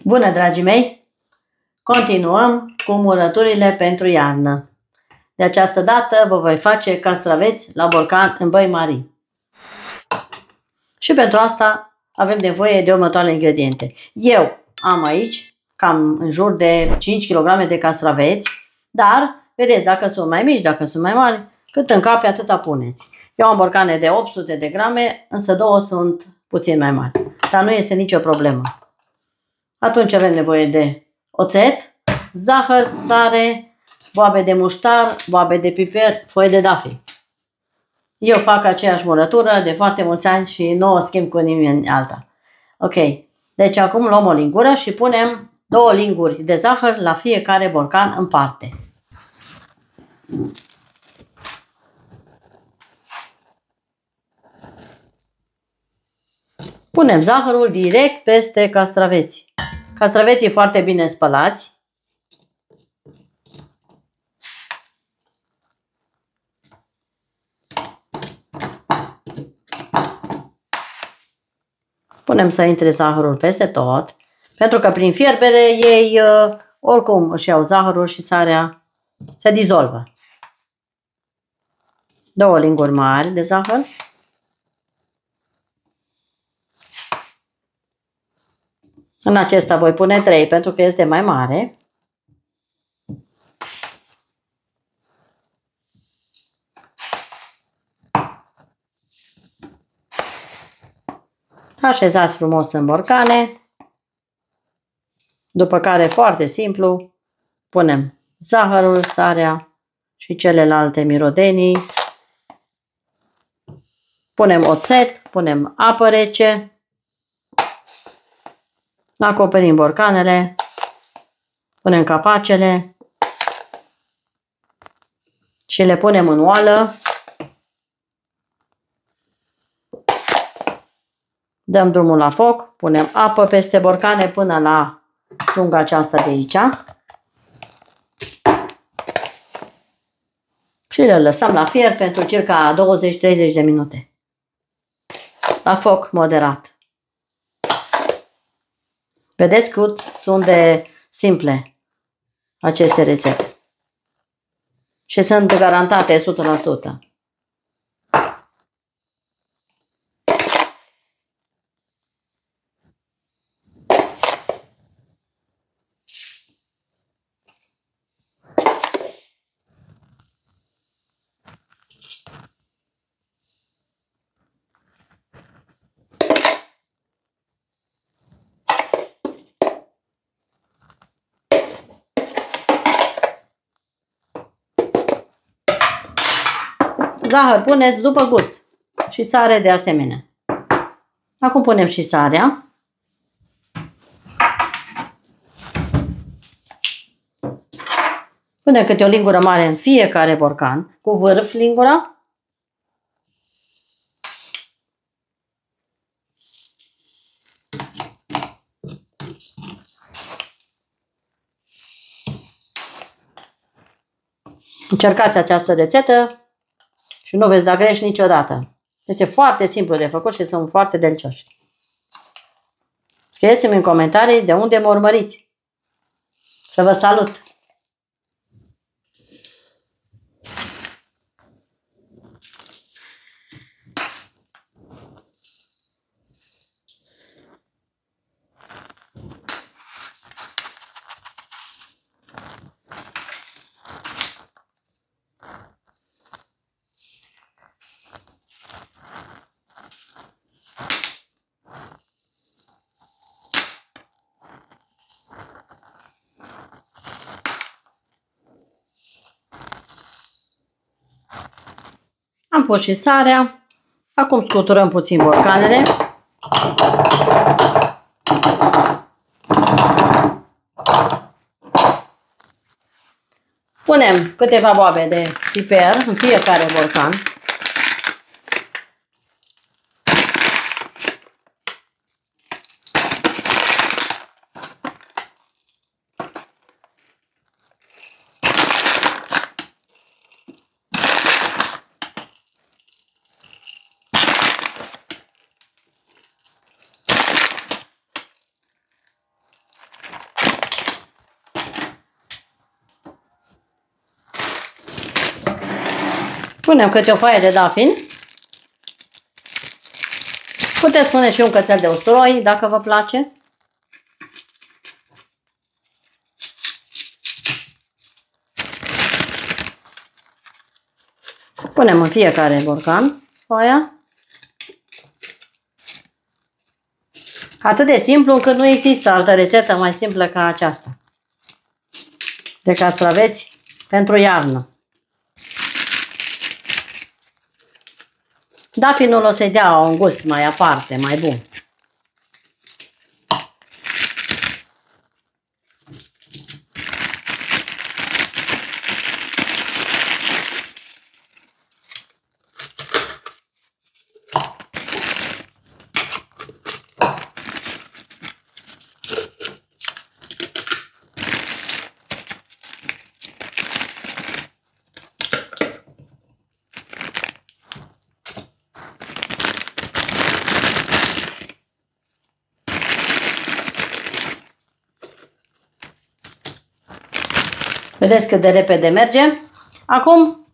Bună, dragii mei! Continuăm cu murăturile pentru iarnă. De această dată vă voi face castraveți la borcan în băi mari. Și pentru asta avem nevoie de următoarele ingrediente. Eu am aici cam în jur de 5 kg de castraveți, dar vedeți, dacă sunt mai mici, dacă sunt mai mari, cât în cap atâta puneți. Eu am borcane de 800 de grame, însă două sunt puțin mai mari. Dar nu este nicio problemă. Atunci avem nevoie de oțet, zahăr, sare, boabe de muștar, boabe de piper, foi de dafi. Eu fac aceeași murătură de foarte mulți ani și nu o schimb cu nimeni alta. Ok, deci acum luăm o lingură și punem 2 linguri de zahăr la fiecare borcan în parte. Punem zahărul direct peste castraveți. Castraveții foarte bine spălați. Punem să intre zahărul peste tot, pentru că prin fierbere ei oricum își iau zahărul și sarea se dizolvă. 2 linguri mari de zahăr. În acesta voi pune 3 pentru că este mai mare. Așezați frumos în borcane. După care, foarte simplu, punem zahărul, sarea și celelalte mirodenii. Punem oțet, punem apă rece. Acoperim borcanele. Punem capacele. Și le punem în oală. Dăm drumul la foc, punem apă peste borcane până la lunga aceasta de aici. Și le lăsăm la fier pentru circa 20-30 de minute. La foc moderat. Vedeți cât sunt de simple aceste rețete. Și sunt garantate 100%. Zahăr puneți după gust și sare de asemenea. Acum punem și sarea. Punem câte o lingură mare în fiecare borcan, cu vârf lingura. Încercați această rețetă și nu veți da greș niciodată. Este foarte simplu de făcut și sunt foarte delicioși. Scrieți-mi în comentarii de unde mă urmăriți. Să vă salut! Am pus și sarea. Acum scuturăm puțin borcanele. Punem câteva boabe de piper în fiecare borcan. Punem câte o foaie de dafin. Puteți pune și un cățel de usturoi, dacă vă place. Punem în fiecare borcan foaia. Atât de simplu încât nu există altă rețetă mai simplă ca aceasta de castraveți pentru iarnă. Dafinul o să-i dea un gust mai aparte, mai bun. Vedeți cât de repede merge. Acum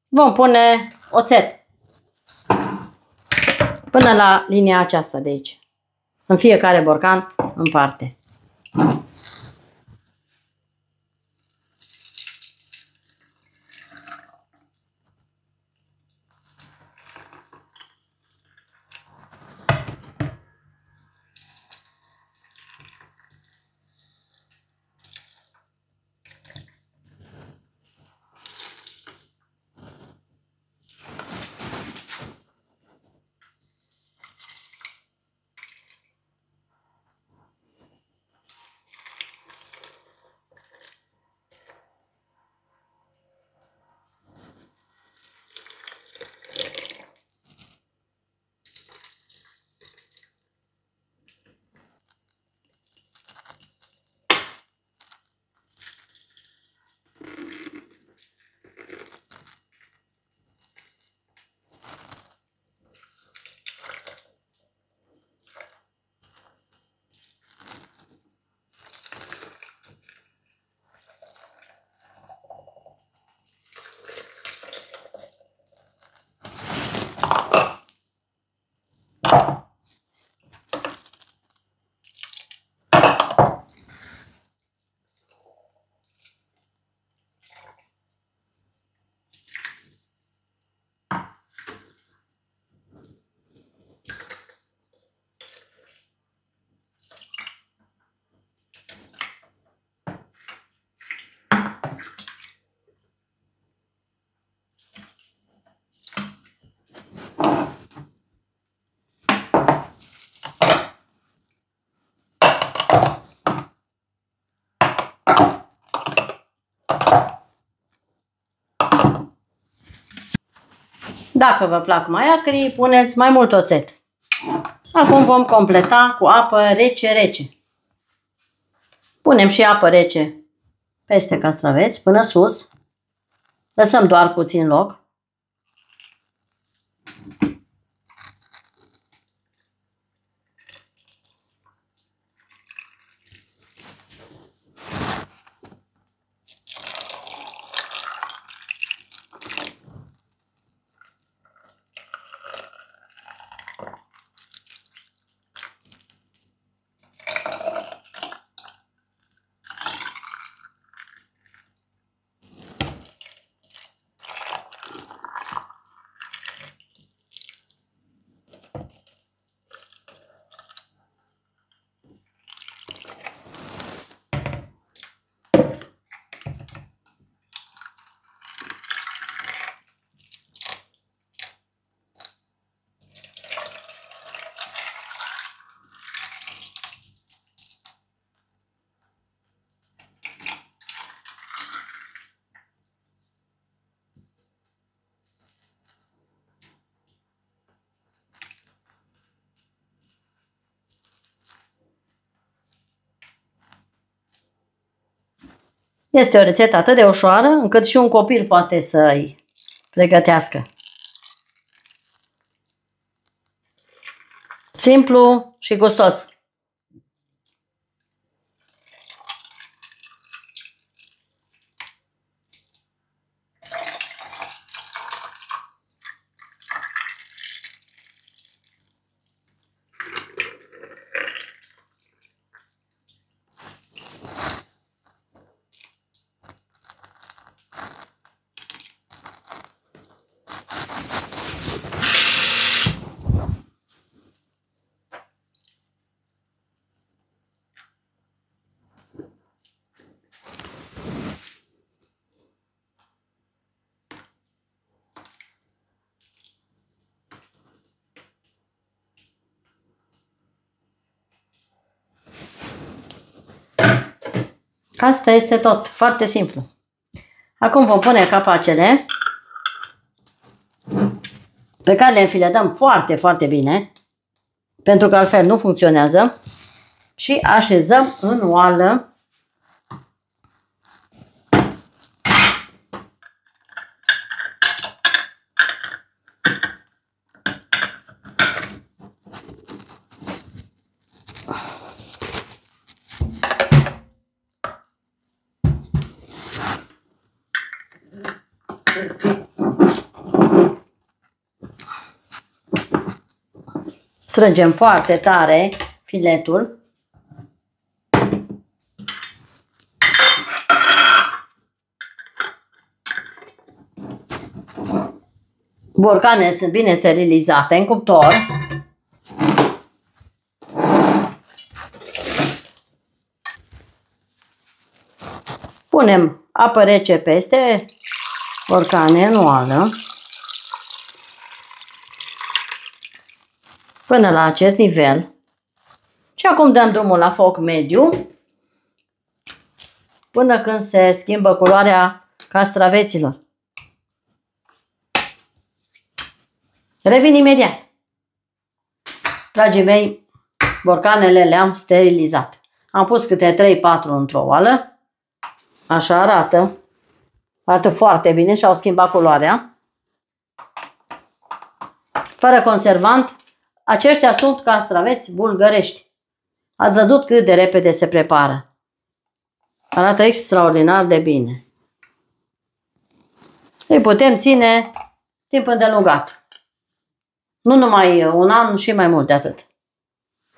vom pune oțet până la linia aceasta de aici. În fiecare borcan în parte. Dacă vă plac mai acri, puneți mai mult oțet. Acum vom completa cu apă rece-rece. Punem și apă rece peste castraveți până sus. Lăsăm doar puțin loc. Este o rețetă atât de ușoară încât și un copil poate să-i pregătească. Simplu și gustos. Asta este tot. Foarte simplu. Acum vom pune capacele pe care le înfiletăm foarte, foarte bine, pentru că altfel nu funcționează, și așezăm în oală. Strângem foarte tare filetul. Borcanele sunt bine sterilizate în cuptor. Punem apă rece peste borcane în oală până la acest nivel. Și acum dăm drumul la foc mediu până când se schimbă culoarea castraveților. Revin imediat. Dragii mei, borcanele le-am sterilizat. Am pus câte 3-4 într-o oală. Așa arată. Arată foarte bine și au schimbat culoarea. Fără conservant. Aceștia sunt castraveți bulgărești. Ați văzut cât de repede se prepară. Arată extraordinar de bine. Îi putem ține timp îndelungat. Nu numai un an, și mai mult de atât.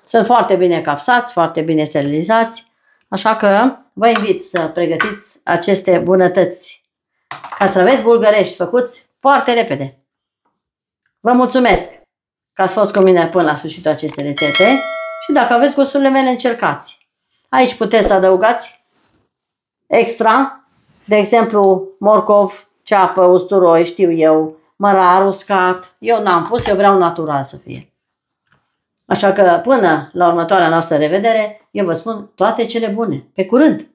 Sunt foarte bine capsați, foarte bine sterilizați, așa că vă invit să pregătiți aceste bunătăți. Castraveți bulgărești făcuți foarte repede. Vă mulțumesc că ați fost cu mine până la sfârșitul acestei rețete și dacă aveți gusturile mele, încercați. Aici puteți să adăugați extra, de exemplu, morcov, ceapă, usturoi, știu eu, mărar, uscat. Eu n-am pus, eu vreau natural să fie. Așa că până la următoarea noastră revedere, eu vă spun toate cele bune. Pe curând!